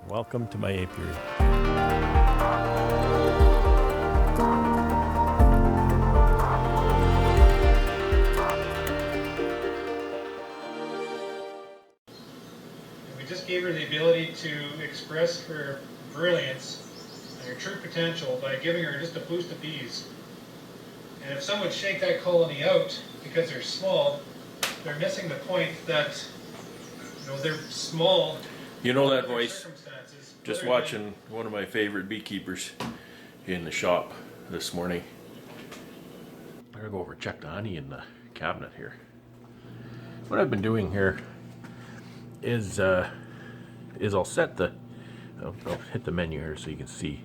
Welcome to my apiary. We just gave her the ability to express her brilliance and her true potential by giving her just a boost of bees. And if someone would shake that colony out because they're small, they're missing the point that they're small. You know that voice? Just watching one of my favorite beekeepers in the shop this morning. I'm gonna go over and check the honey in the cabinet here. What I've been doing here is I'll set the, I'll hit the menu here so you can see.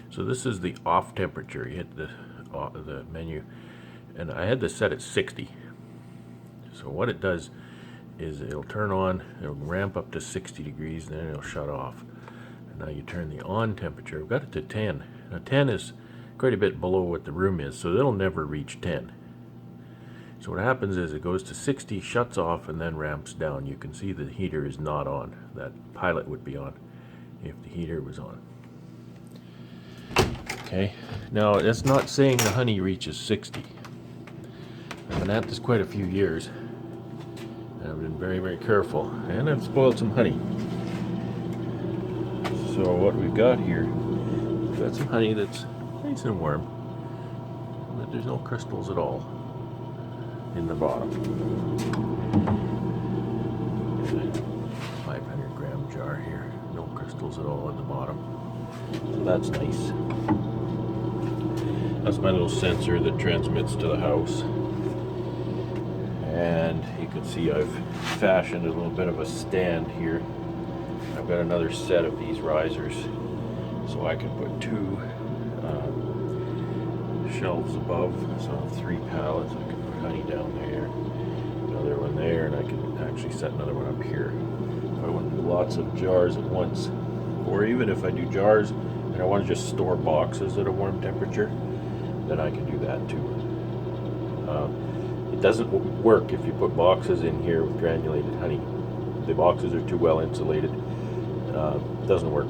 So this is the off temperature. You hit the menu, and I had this set at 60. So what it does is it'll turn on, it'll ramp up to 60 degrees, then it'll shut off. And now you turn the on temperature. I've got it to 10. Now 10 is quite a bit below what the room is, so it'll never reach 10. So what happens is it goes to 60, shuts off, and then ramps down. You can see the heater is not on. That pilot would be on if the heater was on. Okay, now that's not saying the honey reaches 60. I've been at this quite a few years. I've been very, very careful, and I've spoiled some honey. So what we've got here, we've got some honey that's nice and warm, but there's no crystals at all in the bottom. 500 gram jar here, no crystals at all in the bottom. So that's nice. That's my little sensor that transmits to the house. And you can see I've fashioned a little bit of a stand here. I've got another set of these risers, so I can put two shelves above, so 3 pallets. I can put honey down there, another one there, and I can actually set another one up here. If I want to do lots of jars at once, or even if I do jars and I want to just store boxes at a warm temperature, then I can do that too. It doesn't work if you put boxes in here with granulated honey. The boxes are too well insulated. It doesn't work.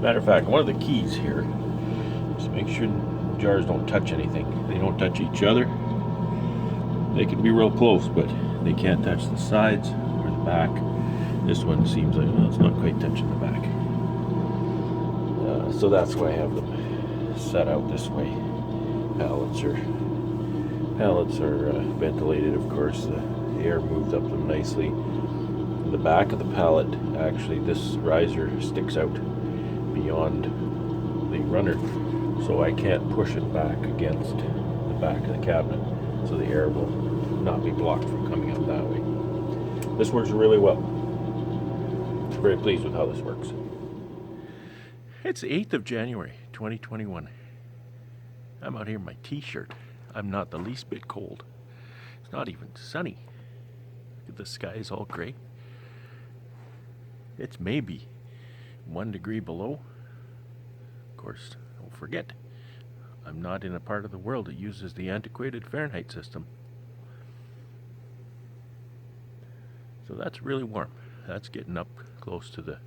Matter of fact, one of the keys here is to make sure jars don't touch anything. They don't touch each other. They can be real close, but they can't touch the sides or the back. This one seems like, well, it's not quite touching the back. So that's why I have them set out this way. Pallets are ventilated, of course. The air moves up them nicely. The back of the pallet, actually, this riser sticks out beyond the runner, so I can't push it back against the back of the cabinet, so the air will not be blocked from coming out that way. This works really well. I'm very pleased with how this works. It's the 8th of January, 2021. I'm out here in my t-shirt. I'm not the least bit cold. It's not even sunny. Look at the sky is all gray. It's maybe 1 degree below. Of course, don't forget, I'm not in a part of the world that uses the antiquated Fahrenheit system. So that's really warm. That's getting up close to the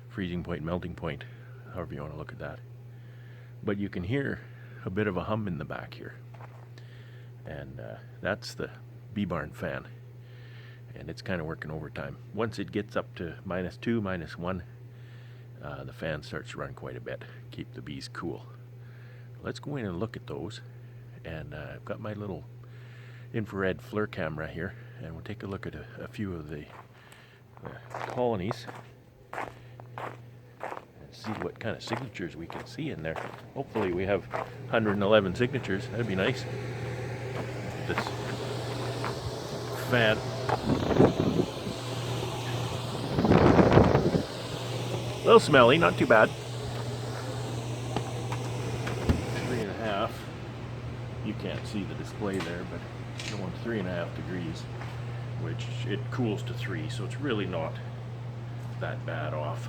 freezing point, melting point, however you want to look at that. But you can hear a bit of a hum in the back here. And that's the bee barn fan. And it's kind of working overtime. Once it gets up to -2, -1, the fan starts to run quite a bit, keep the bees cool. Let's go in and look at those. And I've got my little infrared FLIR camera here, and we'll take a look at a few of the colonies and see what kind of signatures we can see in there. Hopefully we have 111 signatures. That'd be nice. This fan. A little smelly, not too bad. 3.5. You can't see the display there, but it's going 3.5 degrees, which it cools to 3, so it's really not that bad off.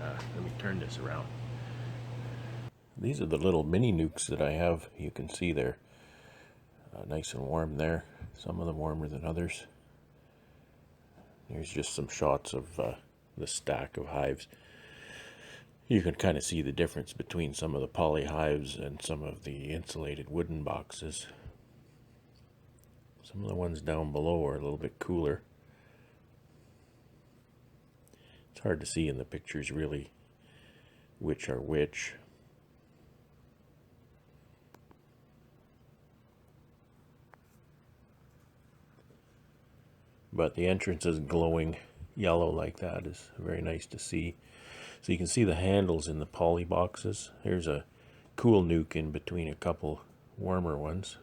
Let me turn this around. These are the little mini nukes that I have. You can see they're nice and warm there. Some of them warmer than others. There's just some shots of the stack of hives. You can kind of see the difference between some of the poly hives and some of the insulated wooden boxes. Some of the ones down below are a little bit cooler. It's hard to see in the pictures really which are which. But the entrance is glowing yellow like that is very nice to see. So you can see the handles in the poly boxes. Here's a cool nuke in between a couple warmer ones.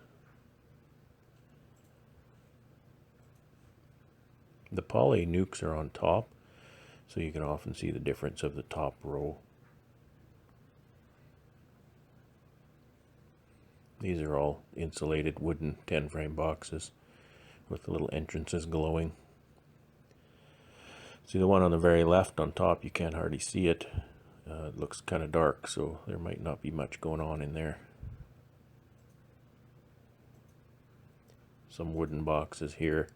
The poly nukes are on top, so you can often see the difference of the top row. These are all insulated wooden 10-frame boxes with the little entrances glowing. See the one on the very left on top, you can't hardly see it. It looks kind of dark, so there might not be much going on in there. Some wooden boxes here.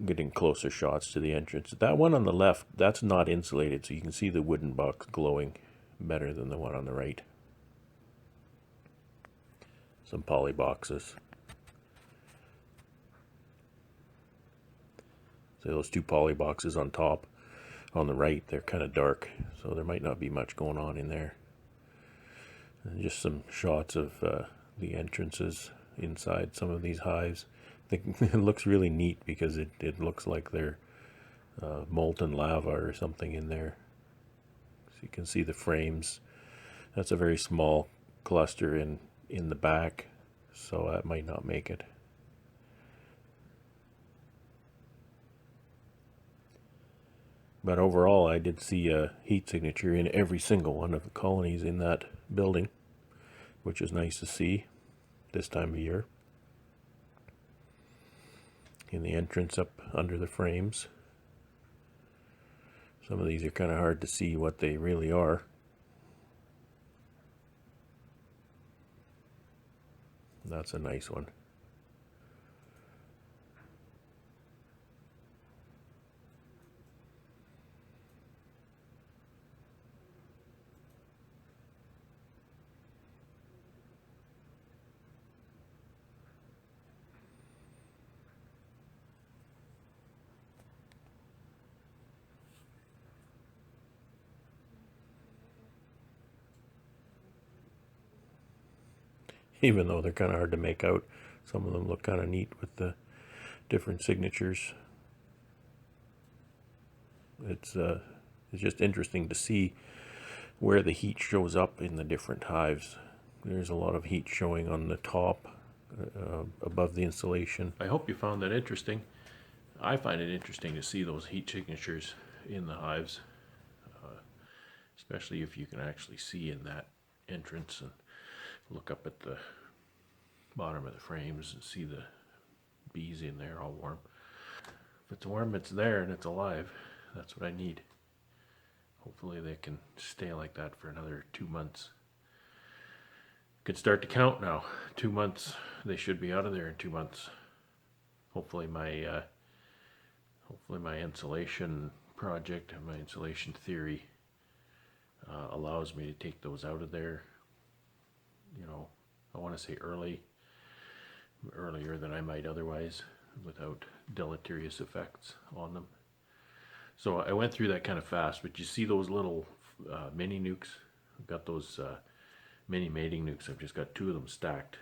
Getting closer shots to the entrance. That one on the left, that's not insulated, so you can see the wooden box glowing better than the one on the right. Some poly boxes. So those two poly boxes on top, on the right, they're kind of dark, so there might not be much going on in there. And just some shots of the entrances inside some of these hives. It looks really neat because it looks like they're molten lava or something in there. So you can see the frames. That's a very small cluster in the back, so that might not make it. But overall, I did see a heat signature in every single one of the colonies in that building, which is nice to see this time of year. In the entrance up under the frames. Some of these are kind of hard to see what they really are. That's a nice one. Even though they're kind of hard to make out, some of them look kind of neat with the different signatures. It's just interesting to see where the heat shows up in the different hives. There's a lot of heat showing on the top above the insulation. I hope you found that interesting. I find it interesting to see those heat signatures in the hives, especially if you can actually see in that entrance and look up at the bottom of the frames and see the bees in there all warm. If it's warm, it's there and it's alive. That's what I need. Hopefully they can stay like that for another 2 months. Could start to count now. 2 months. They should be out of there in 2 months. Hopefully my insulation project and my insulation theory allows me to take those out of there. You know, I want to say earlier than I might otherwise, without deleterious effects on them. So I went through that kind of fast, but you see those little mini nukes? I've got those mini mating nukes. I've just got 2 of them stacked.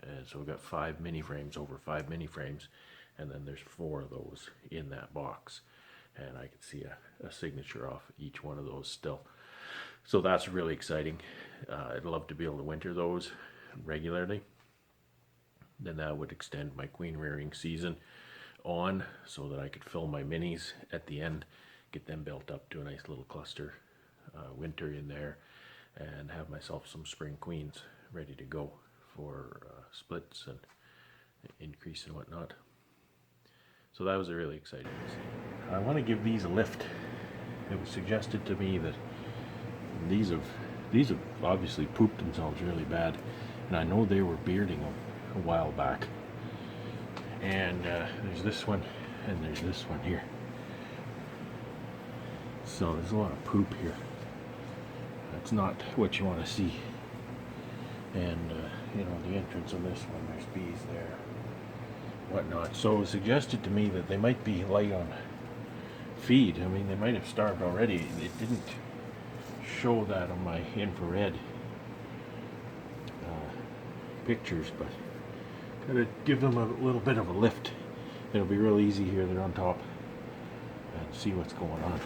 And so we've got 5 mini frames over 5 mini frames, and then there's 4 of those in that box. And I can see a signature off each one of those still. So that's really exciting. I'd love to be able to winter those regularly. Then that would extend my queen rearing season on so that I could fill my minis at the end, get them built up to a nice little cluster, winter in there, and have myself some spring queens ready to go for splits and increase and whatnot. So that was a really exciting thing. I want to give these a lift. It was suggested to me that these have obviously pooped themselves really bad, and I know they were bearding a while back. And there's this one And there's this one here. So there's a lot of poop here. That's not what you want to see. And you know, the entrance on this one, there's bees there, whatnot. So it was suggested to me that they might be light on feed. I mean, they might have starved already. It didn't show that on my infrared pictures, but gotta give them a little bit of a lift. It'll be real easy here. They're on top, and see what's going on.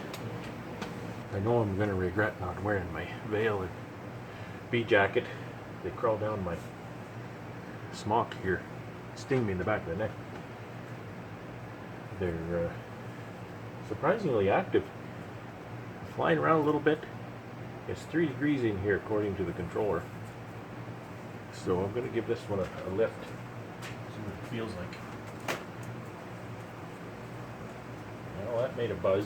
I know I'm gonna regret not wearing my veil and bee jacket. They crawl down my smock here, sting me in the back of the neck. They're surprisingly active, flying around a little bit. It's 3 degrees in here according to the controller, so I'm going to give this one a lift, see what it feels like. Well, that made a buzz.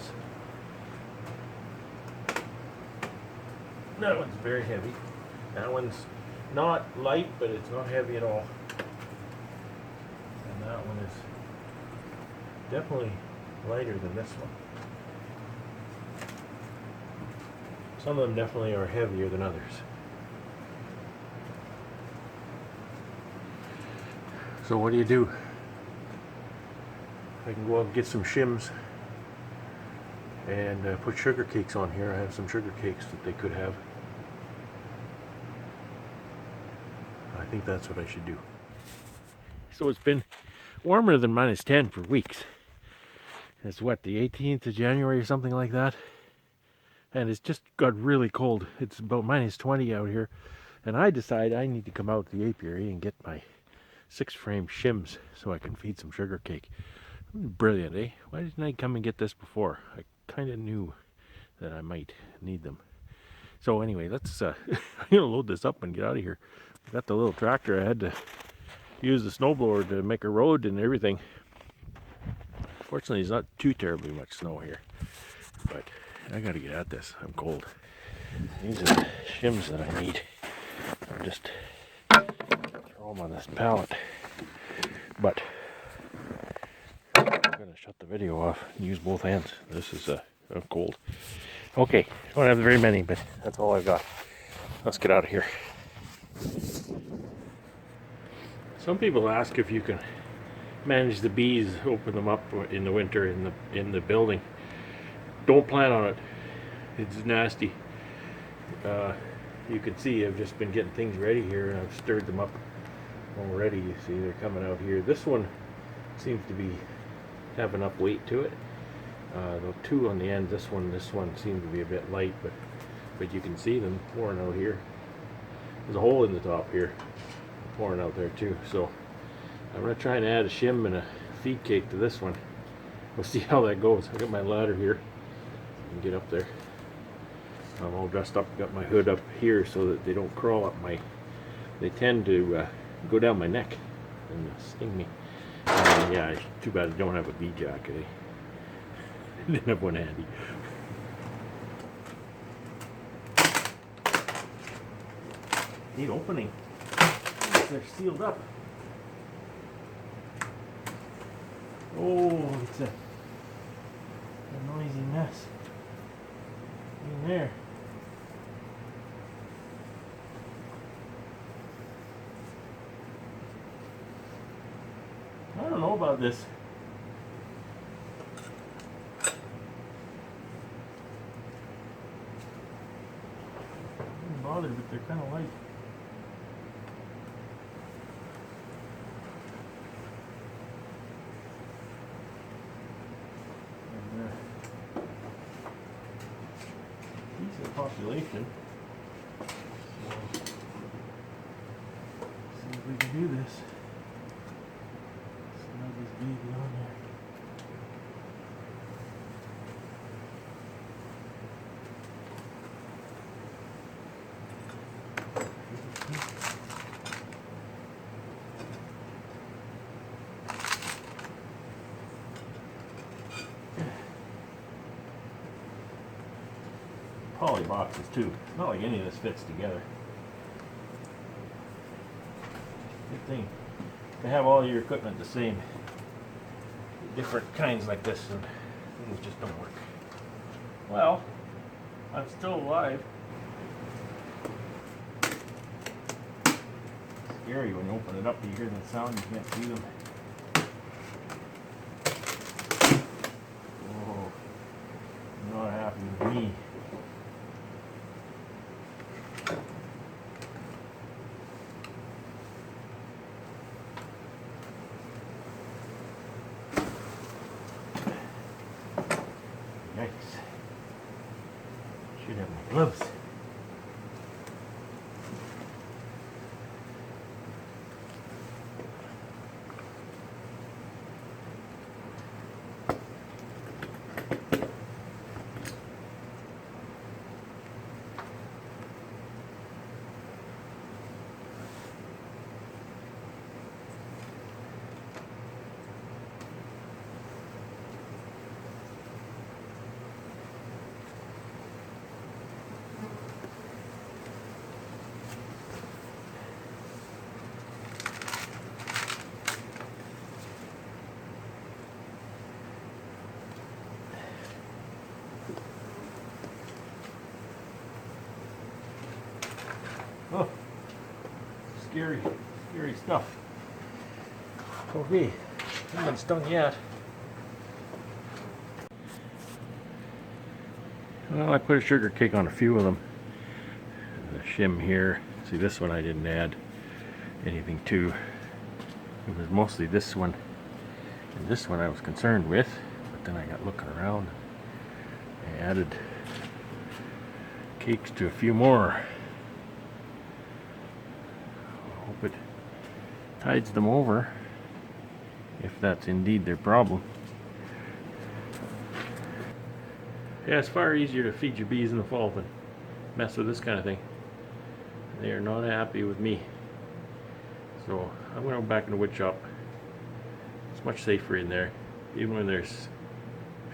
That one's very heavy. That one's not light, but it's not heavy at all. And that one is definitely lighter than this one. Some of them definitely are heavier than others. So what do? I can go out and get some shims and put sugar cakes on here. I have some sugar cakes that they could have. I think that's what I should do. So it's been warmer than -10 for weeks. It's what, the 18th of January or something like that? And it's just got really cold. It's about -20 out here. And I decide I need to come out to the apiary and get my 6-frame shims so I can feed some sugar cake. Brilliant, eh? Why didn't I come and get this before? I kind of knew that I might need them. So anyway, let's I'm gonna load this up and get out of here. I got the little tractor. I had to use the snowblower to make a road and everything. Fortunately, there's not too terribly much snow here, but I gotta get at this. I'm cold. These are the shims that I need. I'll just throw them on this pallet. But I'm gonna shut the video off and use both hands. This is cold. Okay, I don't have very many, but that's all I've got. Let's get out of here. Some people ask if you can manage the bees, open them up in the winter in the building. Don't plan on it. It's nasty. You can see I've just been getting things ready here, and I've stirred them up already. You see they're coming out here. This one seems to have enough weight to it. The 2 on the end, this one seems to be a bit light, but you can see them pouring out here. There's a hole in the top here, pouring out there too. So I'm gonna try and add a shim and a feed cake to this one. We'll see how that goes. I got my ladder here. I can get up there. I'm all dressed up, got my hood up here so that they don't crawl up they tend to go down my neck and sting me. Yeah, too bad I don't have a bee jacket, eh? I didn't have one handy. Need opening. They're sealed up. Oh, it's a noisy mess in there. I don't know about this. I'm bothered, but they're kind of light. Decent population. So, see if we can do this. Snug this baby on there. Poly boxes too. It's not like any of this fits together. Good thing to have all your equipment the same different kinds like this, and things just don't work. Well, I'm still alive. Scary when you open it up, you hear the sound, you can't see them. Oh, not happy with me. Yikes. Should have my gloves. Oh, scary, scary stuff. Okay, I haven't stung yet. Well, I put a sugar cake on a few of them. The shim here. See, this one I didn't add anything to. It was mostly this one. And this one I was concerned with, but then I got looking around. I added cakes to a few more. I hope it tides them over, if that's indeed their problem. Yeah, it's far easier to feed your bees in the fall than mess with this kind of thing. They are not happy with me. So I'm going to go back in the wood shop. It's much safer in there, even when there's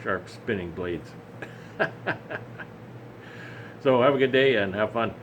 sharp spinning blades. So have a good day and have fun.